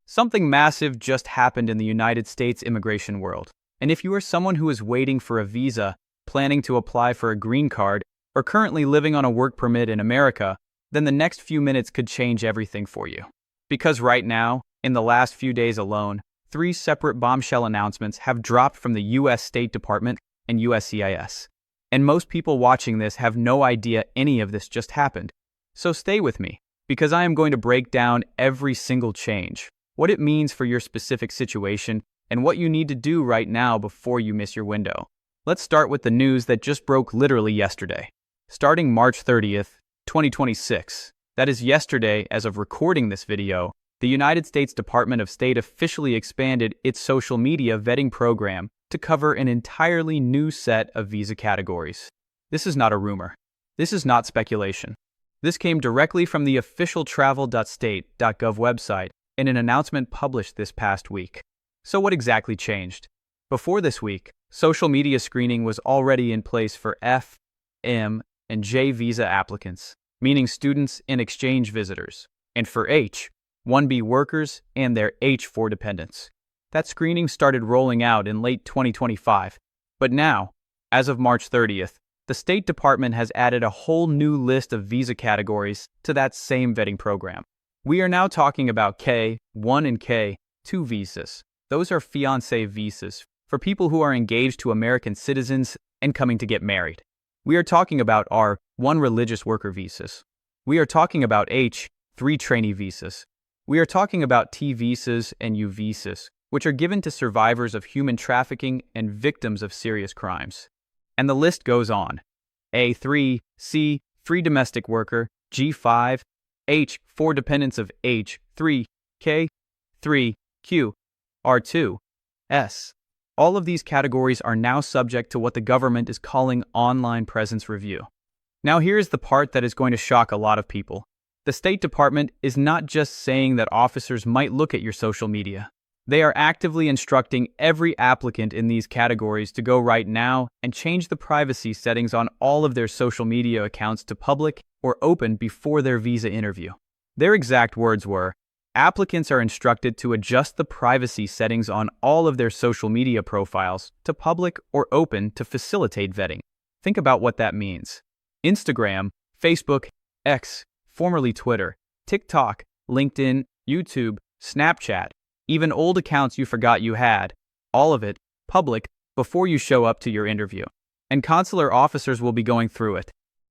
Something massive just happened in the United States immigration world. And if you are someone who is waiting for a visa, planning to apply for a green card, or currently living on a work permit in America, then the next few minutes could change everything for you. Because right now, in the last few days alone, 3 separate bombshell announcements have dropped from the US State Department and USCIS. And most people watching this have no idea any of this just happened. So stay with me, because I am going to break down every single change, what it means for your specific situation, and what you need to do right now before you miss your window. Let's start with the news that just broke literally yesterday. Starting March 30th, 2026, that is yesterday as of recording this video, the United States Department of State officially expanded its social media vetting program to cover an entirely new set of visa categories. This is not a rumor. This is not speculation. This came directly from the official travel.state.gov website in an announcement published this past week. So what exactly changed? Before this week, social media screening was already in place for F, M, and J visa applicants, meaning students and exchange visitors, and for H, 1B workers and their H4 dependents. That screening started rolling out in late 2025, but now, as of March 30th, the State Department has added a whole new list of visa categories to that same vetting program. We are now talking about K1 and K2 visas. Those are fiancé visas for people who are engaged to American citizens and coming to get married. We are talking about R1 religious worker visas. We are talking about H3 trainee visas. We are talking about T visas and U visas, which are given to survivors of human trafficking and victims of serious crimes. And the list goes on. A3, C, free domestic worker, G5, H4 dependents of H3, K3, Q, R2, S. All of these categories are now subject to what the government is calling online presence review. Now here's the part that is going to shock a lot of people. The State Department is not just saying that officers might look at your social media. They are actively instructing every applicant in these categories to go right now and change the privacy settings on all of their social media accounts to public or open before their visa interview. Their exact words were, applicants are instructed to adjust the privacy settings on all of their social media profiles to public or open to facilitate vetting. Think about what that means. Instagram, Facebook, X, formerly Twitter, TikTok, LinkedIn, YouTube, Snapchat, even old accounts you forgot you had, all of it public before you show up to your interview. And consular officers will be going through it.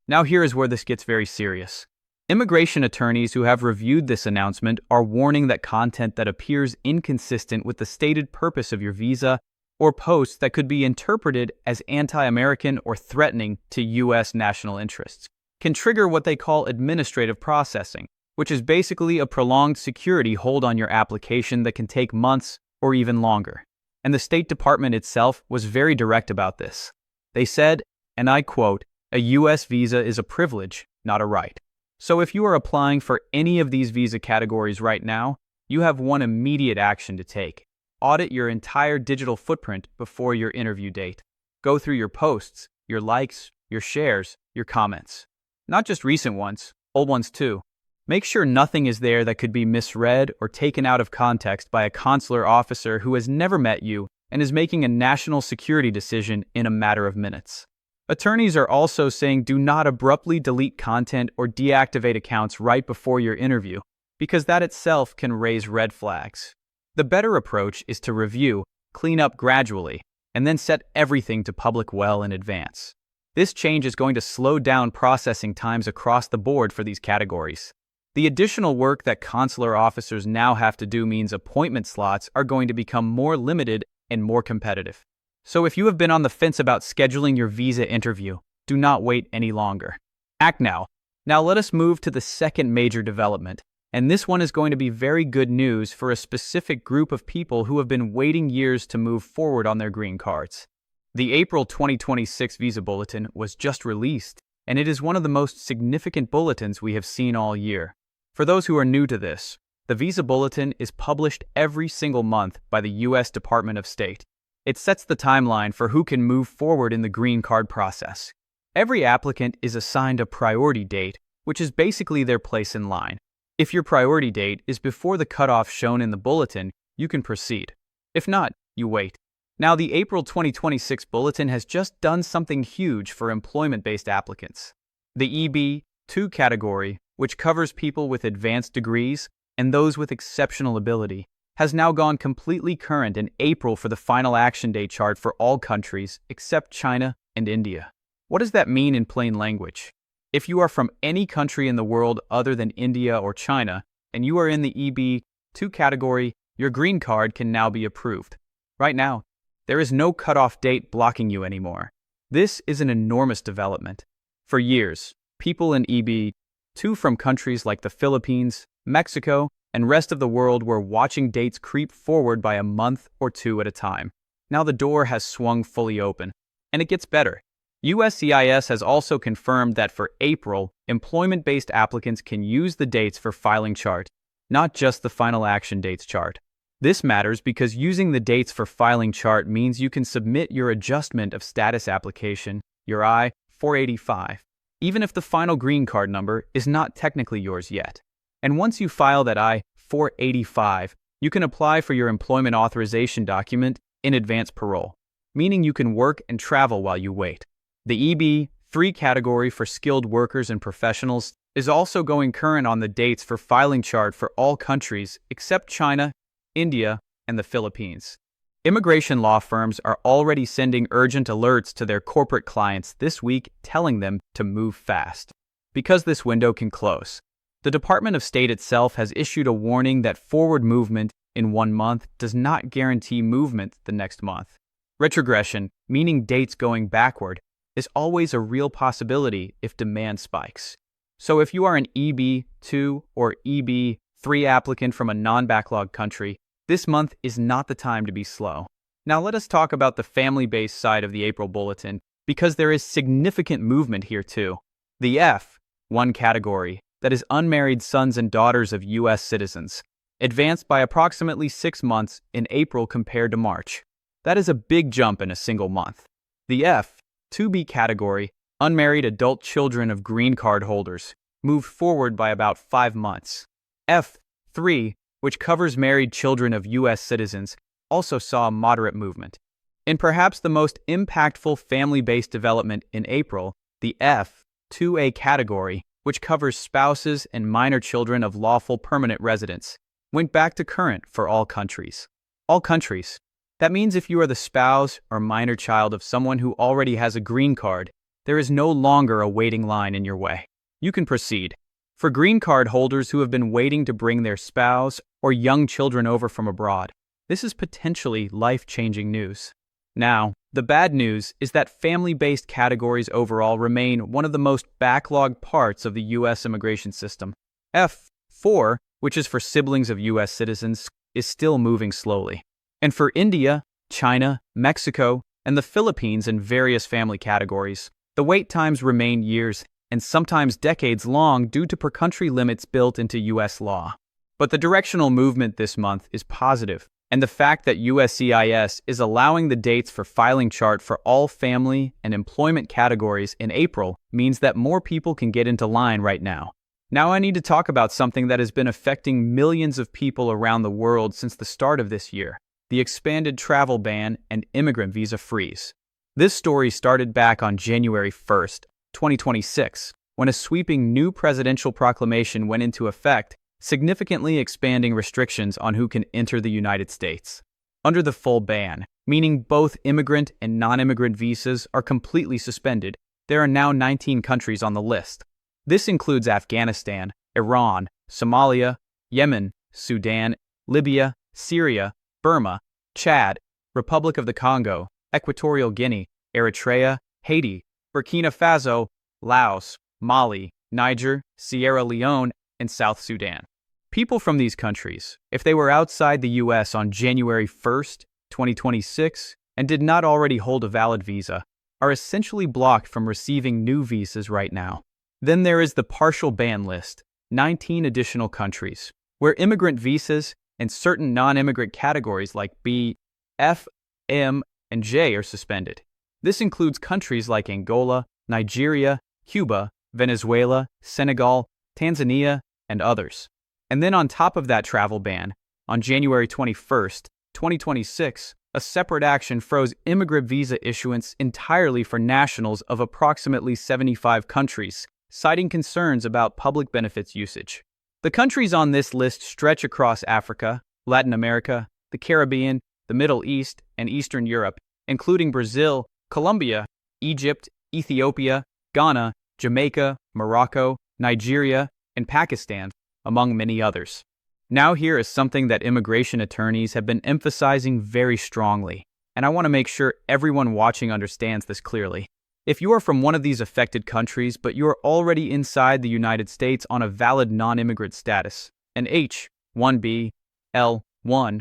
Now here is where this gets very serious. Immigration attorneys who have reviewed this announcement are warning that content that appears inconsistent with the stated purpose of your visa or posts that could be interpreted as anti-American or threatening to U.S. national interests can trigger what they call administrative processing, which is basically a prolonged security hold on your application that can take months or even longer. And the State Department itself was very direct about this. They said, and I quote, "A U.S. visa is a privilege, not a right." So if you are applying for any of these visa categories right now, you have one immediate action to take. Audit your entire digital footprint before your interview date. Go through your posts, your likes, your shares, your comments. Not just recent ones, old ones too. Make sure nothing is there that could be misread or taken out of context by a consular officer who has never met you and is making a national security decision in a matter of minutes. Attorneys are also saying do not abruptly delete content or deactivate accounts right before your interview, because that itself can raise red flags. The better approach is to review, clean up gradually, and then set everything to public well in advance. This change is going to slow down processing times across the board for these categories. The additional work that consular officers now have to do means appointment slots are going to become more limited and more competitive. So if you have been on the fence about scheduling your visa interview, do not wait any longer. Act now. Now let us move to the second major development, and this one is going to be very good news for a specific group of people who have been waiting years to move forward on their green cards. The April 2026 Visa Bulletin was just released, and it is one of the most significant bulletins we have seen all year. For those who are new to this, the Visa Bulletin is published every single month by the U.S. Department of State. It sets the timeline for who can move forward in the green card process. Every applicant is assigned a priority date, which is basically their place in line. If your priority date is before the cutoff shown in the bulletin, you can proceed. If not, you wait. Now, the April 2026 bulletin has just done something huge for employment-based applicants. The EB-2 category, which covers people with advanced degrees and those with exceptional ability, has now gone completely current in April for the final action date chart for all countries except China and India. What does that mean in plain language? If you are from any country in the world other than India or China, and you are in the EB-2 category, your green card can now be approved. Right now, there is no cutoff date blocking you anymore. This is an enormous development. For years, people in EB-2 from countries like the Philippines, Mexico, and rest of the world were watching dates creep forward by a month or two at a time. Now the door has swung fully open, and it gets better. USCIS has also confirmed that for April, employment-based applicants can use the dates for filing chart, not just the final action dates chart. This matters because using the dates for filing chart means you can submit your adjustment of status application, your I-485, even if the final green card number is not technically yours yet. And once you file that I-485, you can apply for your employment authorization document in advance parole, meaning you can work and travel while you wait. The EB-3 category for skilled workers and professionals is also going current on the dates for filing chart for all countries except China, India, and the Philippines. Immigration law firms are already sending urgent alerts to their corporate clients this week telling them to move fast. Because this window can close, the Department of State itself has issued a warning that forward movement in 1 month does not guarantee movement the next month. Retrogression, meaning dates going backward, is always a real possibility if demand spikes. So if you are an EB-2 or EB-3 applicant from a non-backlog country, this month is not the time to be slow. Now let us talk about the family-based side of the April Bulletin, because there is significant movement here too. The F1 category, that is unmarried sons and daughters of U.S. citizens, advanced by approximately 6 months in April compared to March. That is a big jump in a single month. The F2B category, unmarried adult children of green card holders, moved forward by about 5 months. F3, which covers married children of U.S. citizens, also saw a moderate movement. In perhaps the most impactful family-based development in April, the F2A category, which covers spouses and minor children of lawful permanent residents, went back to current for all countries. All countries. That means if you are the spouse or minor child of someone who already has a green card, there is no longer a waiting line in your way. You can proceed. For green card holders who have been waiting to bring their spouse or young children over from abroad, this is potentially life-changing news. Now, the bad news is that family-based categories overall remain one of the most backlogged parts of the U.S. immigration system. F4, which is for siblings of U.S. citizens, is still moving slowly. And for India, China, Mexico, and the Philippines in various family categories, the wait times remain years and sometimes decades long due to per-country limits built into U.S. law. But the directional movement this month is positive, and the fact that USCIS is allowing the dates for filing chart for all family and employment categories in April means that more people can get into line right now. Now I need to talk about something that has been affecting millions of people around the world since the start of this year: the expanded travel ban and immigrant visa freeze. This story started back on January 1st, 2026, when a sweeping new presidential proclamation went into effect, significantly expanding restrictions on who can enter the United States. Under the full ban, meaning both immigrant and non-immigrant visas are completely suspended, there are now 19 countries on the list. This includes Afghanistan, Iran, Somalia, Yemen, Sudan, Libya, Syria, Burma, Chad, Republic of the Congo, Equatorial Guinea, Eritrea, Haiti, Burkina Faso, Laos, Mali, Niger, Sierra Leone, and South Sudan. People from these countries, if they were outside the U.S. on January 1st, 2026, and did not already hold a valid visa, are essentially blocked from receiving new visas right now. Then there is the partial ban list, 19 additional countries, where immigrant visas and certain non-immigrant categories like B, F, M, and J are suspended. This includes countries like Angola, Nigeria, Cuba, Venezuela, Senegal, Tanzania, and others. And then on top of that travel ban, on January 21st, 2026, a separate action froze immigrant visa issuance entirely for nationals of approximately 75 countries, citing concerns about public benefits usage. The countries on this list stretch across Africa, Latin America, the Caribbean, the Middle East, and Eastern Europe, including Brazil, Colombia, Egypt, Ethiopia, Ghana, Jamaica, Morocco, Nigeria, and Pakistan, among many others. Now here is something that immigration attorneys have been emphasizing very strongly, and I want to make sure everyone watching understands this clearly. If you are from one of these affected countries, but you are already inside the United States on a valid non-immigrant status, an H-1B, L-1,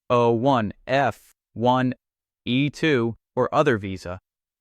O-1, F-1, E-2, or other visa,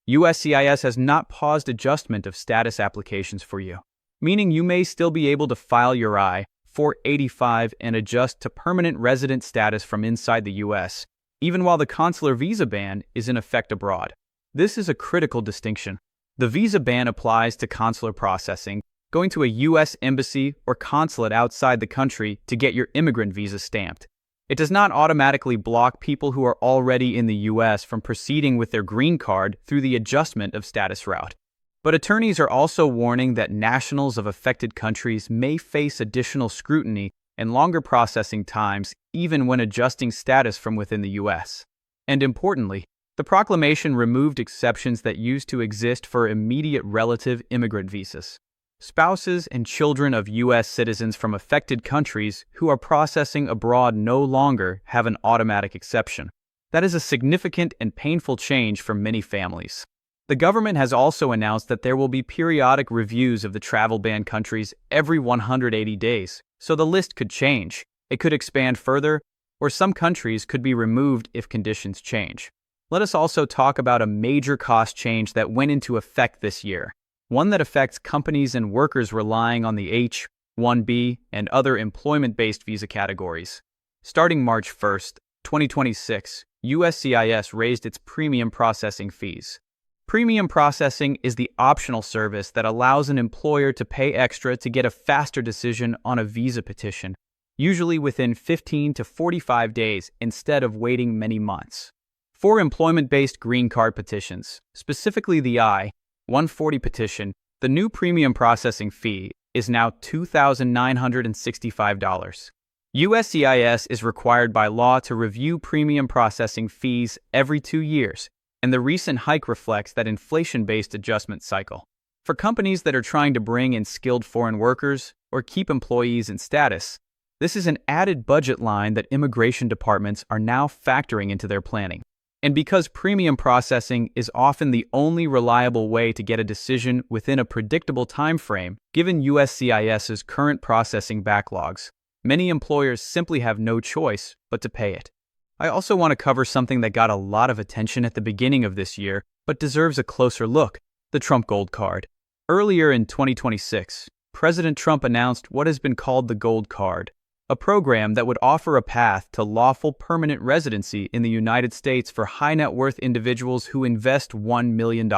USCIS has not paused adjustment of status applications for you, meaning you may still be able to file your I-485 and adjust to permanent resident status from inside the U.S., even while the consular visa ban is in effect abroad. This is a critical distinction. The visa ban applies to consular processing, going to a U.S. embassy or consulate outside the country to get your immigrant visa stamped. It does not automatically block people who are already in the U.S. from proceeding with their green card through the adjustment of status route. But attorneys are also warning that nationals of affected countries may face additional scrutiny and longer processing times even when adjusting status from within the U.S. And importantly, the proclamation removed exceptions that used to exist for immediate relative immigrant visas. Spouses and children of U.S. citizens from affected countries who are processing abroad no longer have an automatic exception. That is a significant and painful change for many families. The government has also announced that there will be periodic reviews of the travel ban countries every 180 days, so the list could change. It could expand further, or some countries could be removed if conditions change. Let us also talk about a major cost change that went into effect this year, one that affects companies and workers relying on the H-1B and other employment-based visa categories. Starting March 1st, 2026, USCIS raised its premium processing fees. Premium processing is the optional service that allows an employer to pay extra to get a faster decision on a visa petition, usually within 15 to 45 days instead of waiting many months. For employment-based green card petitions, specifically the I-140 petition, the new premium processing fee is now $2,965. USCIS is required by law to review premium processing fees every 2 years, and the recent hike reflects that inflation-based adjustment cycle. For companies that are trying to bring in skilled foreign workers or keep employees in status, this is an added budget line that immigration departments are now factoring into their planning. And because premium processing is often the only reliable way to get a decision within a predictable time frame, given USCIS's current processing backlogs, many employers simply have no choice but to pay it. I also want to cover something that got a lot of attention at the beginning of this year, but deserves a closer look: the Trump Gold Card. Earlier in 2026, President Trump announced what has been called the Gold Card, a program that would offer a path to lawful permanent residency in the United States for high-net-worth individuals who invest $1 million.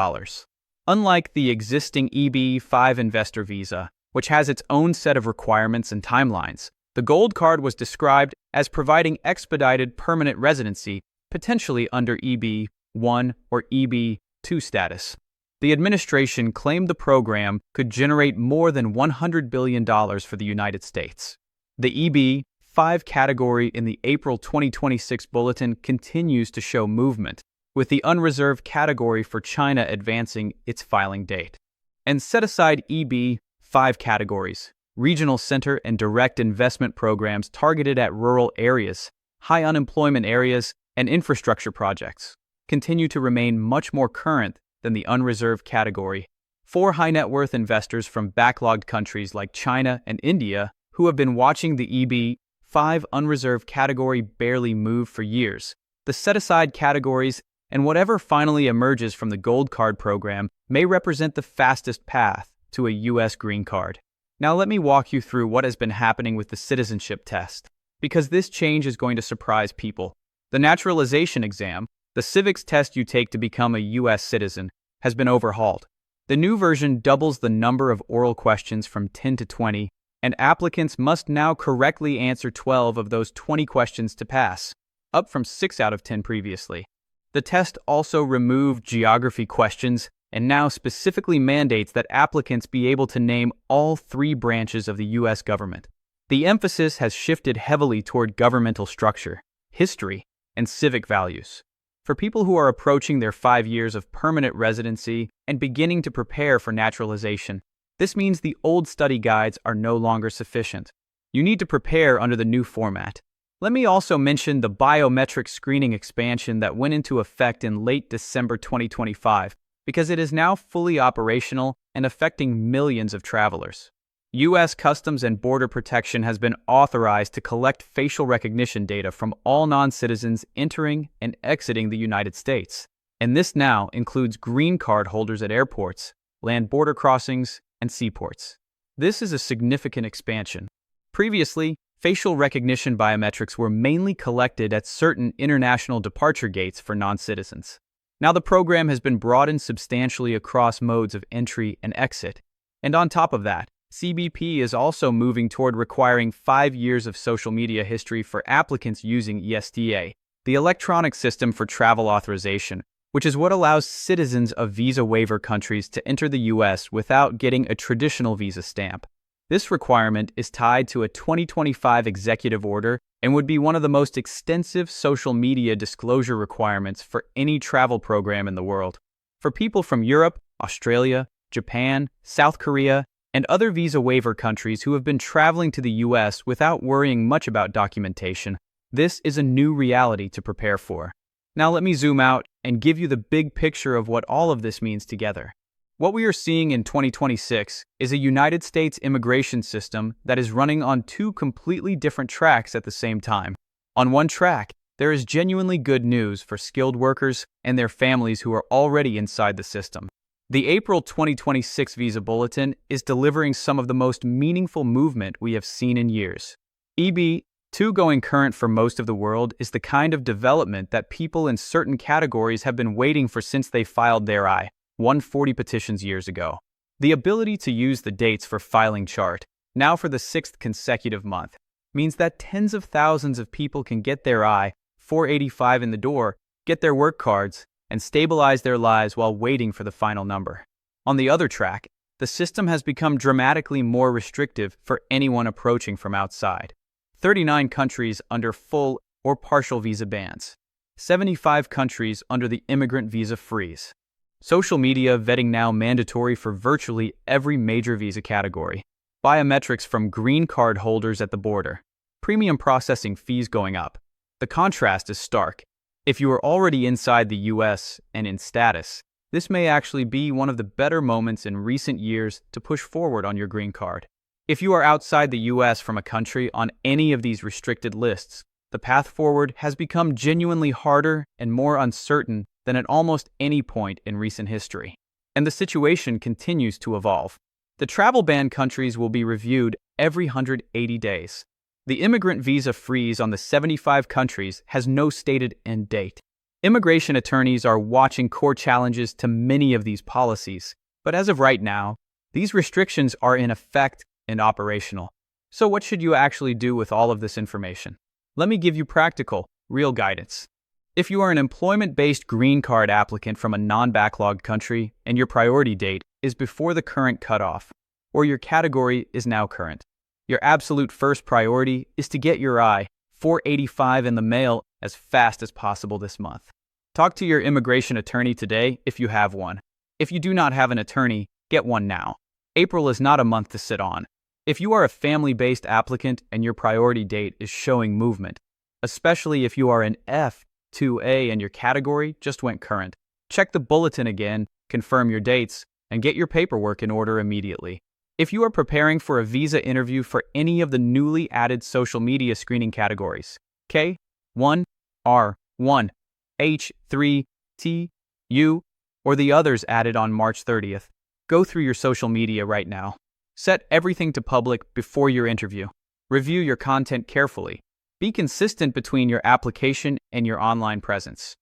Unlike the existing EB-5 investor visa, which has its own set of requirements and timelines, the Gold Card was described as providing expedited permanent residency, potentially under EB-1 or EB-2 status. The administration claimed the program could generate more than $100 billion for the United States. The EB-5 category in the April 2026 bulletin continues to show movement, with the unreserved category for China advancing its filing date. And set aside EB-5 categories, regional center and direct investment programs targeted at rural areas, high unemployment areas, and infrastructure projects continue to remain much more current than the unreserved category. For high net worth investors from backlogged countries like China and India, who have been watching the EB-5 unreserved category barely move for years, the set-aside categories and whatever finally emerges from the Gold Card program may represent the fastest path to a U.S. green card. Now let me walk you through what has been happening with the citizenship test, because this change is going to surprise people. The naturalization exam, the civics test you take to become a U.S. citizen, has been overhauled. The new version doubles the number of oral questions from 10 to 20, and applicants must now correctly answer 12 of those 20 questions to pass, up from 6 out of 10 previously. The test also removed geography questions and now specifically mandates that applicants be able to name all 3 branches of the U.S. government. The emphasis has shifted heavily toward governmental structure, history, and civic values. For people who are approaching their 5 years of permanent residency and beginning to prepare for naturalization, this means the old study guides are no longer sufficient. You need to prepare under the new format. Let me also mention the biometric screening expansion that went into effect in late December 2025, because it is now fully operational and affecting millions of travelers. U.S. Customs and Border Protection has been authorized to collect facial recognition data from all non-citizens entering and exiting the United States, and this now includes green card holders at airports, land border crossings, and seaports. This is a significant expansion. Previously, facial recognition biometrics were mainly collected at certain international departure gates for non-citizens. Now the program has been broadened substantially across modes of entry and exit, and on top of that, CBP is also moving toward requiring 5 years of social media history for applicants using ESTA, the electronic system for travel authorization, which is what allows citizens of visa waiver countries to enter the U.S. without getting a traditional visa stamp. This requirement is tied to a 2025 executive order and would be one of the most extensive social media disclosure requirements for any travel program in the world. For people from Europe, Australia, Japan, South Korea, and other visa waiver countries who have been traveling to the U.S. without worrying much about documentation, this is a new reality to prepare for. Now let me zoom out and give you the big picture of what all of this means together. What we are seeing in 2026 is a United States immigration system that is running on 2 completely different tracks at the same time. On one track, there is genuinely good news for skilled workers and their families who are already inside the system. The April 2026 Visa Bulletin is delivering some of the most meaningful movement we have seen in years. EB-2 going current for most of the world is the kind of development that people in certain categories have been waiting for since they filed their I-140 petitions years ago. The ability to use the dates for filing chart, now for the 6th consecutive month, means that tens of thousands of people can get their I-485 in the door, get their work cards, and stabilize their lives while waiting for the final number. On the other track, the system has become dramatically more restrictive for anyone approaching from outside. 39 countries under full or partial visa bans. 75 countries under the immigrant visa freeze. Social media vetting now mandatory for virtually every major visa category. Biometrics from green card holders at the border. Premium processing fees going up. The contrast is stark. If you are already inside the U.S. and in status, this may actually be one of the better moments in recent years to push forward on your green card. If you are outside the U.S. from a country on any of these restricted lists, the path forward has become genuinely harder and more uncertain than at almost any point in recent history. And the situation continues to evolve. The travel ban countries will be reviewed every 180 days. The immigrant visa freeze on the 75 countries has no stated end date. Immigration attorneys are watching court challenges to many of these policies, but as of right now, these restrictions are in effect and operational. So what should you actually do with all of this information? Let me give you practical, real guidance. If you are an employment-based green card applicant from a non-backlogged country and your priority date is before the current cutoff, or your category is now current, your absolute first priority is to get your I-485 in the mail as fast as possible this month. Talk to your immigration attorney today if you have one. If you do not have an attorney, get one now. April is not a month to sit on. If you are a family-based applicant and your priority date is showing movement, especially if you are an F2A and your category just went current, check the bulletin again, confirm your dates, and get your paperwork in order immediately. If you are preparing for a visa interview for any of the newly added social media screening categories, K1, R1, H3, T, U, or the others added on March 30th, go through your social media right now. Set everything to public before your interview. Review your content carefully. Be consistent between your application and your online presence.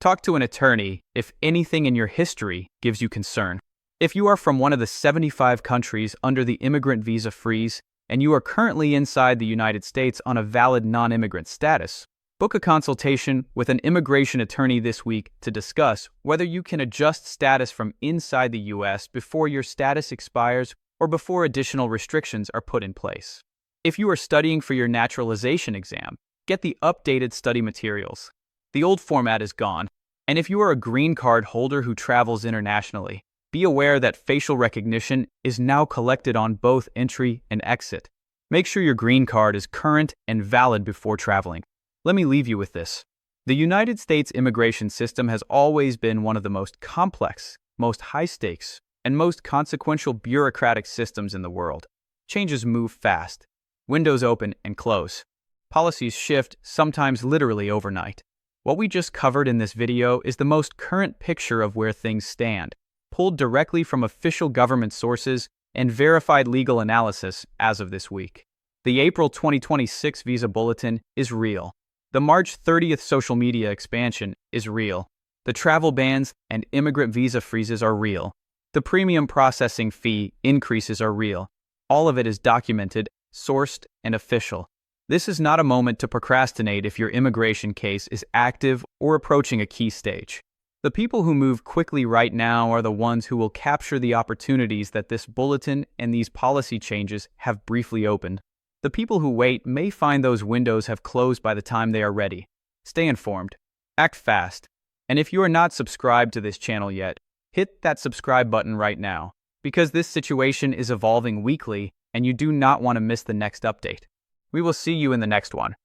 Talk to an attorney if anything in your history gives you concern. If you are from one of the 75 countries under the immigrant visa freeze, and you are currently inside the United States on a valid non-immigrant status, book a consultation with an immigration attorney this week to discuss whether you can adjust status from inside the U.S. before your status expires or before additional restrictions are put in place. If you are studying for your naturalization exam, get the updated study materials. The old format is gone, and if you are a green card holder who travels internationally, be aware that facial recognition is now collected on both entry and exit. Make sure your green card is current and valid before traveling. Let me leave you with this. The United States immigration system has always been one of the most complex, most high-stakes, and most consequential bureaucratic systems in the world. Changes move fast. Windows open and close. Policies shift, sometimes literally overnight. What we just covered in this video is the most current picture of where things stand, pulled directly from official government sources and verified legal analysis as of this week. The April 2026 Visa Bulletin is real. The March 30th social media expansion is real. The travel bans and immigrant visa freezes are real. The premium processing fee increases are real. All of it is documented, sourced, and official. This is not a moment to procrastinate if your immigration case is active or approaching a key stage. The people who move quickly right now are the ones who will capture the opportunities that this bulletin and these policy changes have briefly opened. The people who wait may find those windows have closed by the time they are ready. Stay informed. Act fast. And if you are not subscribed to this channel yet, hit that subscribe button right now, because this situation is evolving weekly and you do not want to miss the next update. We will see you in the next one.